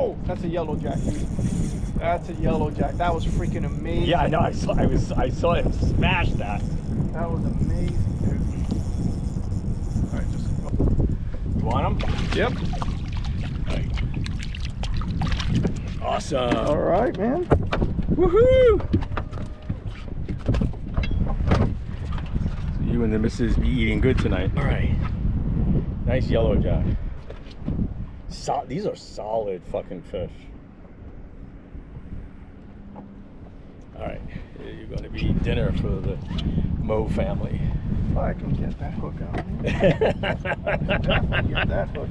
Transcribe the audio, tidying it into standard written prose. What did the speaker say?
Oh, that's a yellow jack, dude. That's a yellow jack. That was freaking amazing. Yeah, I know. I saw it smash that. That was amazing, dude. All right, just go. You want them? Yep. Awesome. All right, man. Woohoo! So you and the missus be eating good tonight. All right. Nice yellow jack. These are solid fucking fish. All right, you're going to be dinner for the Mo family. If I can get that hook out. Definitely get that hook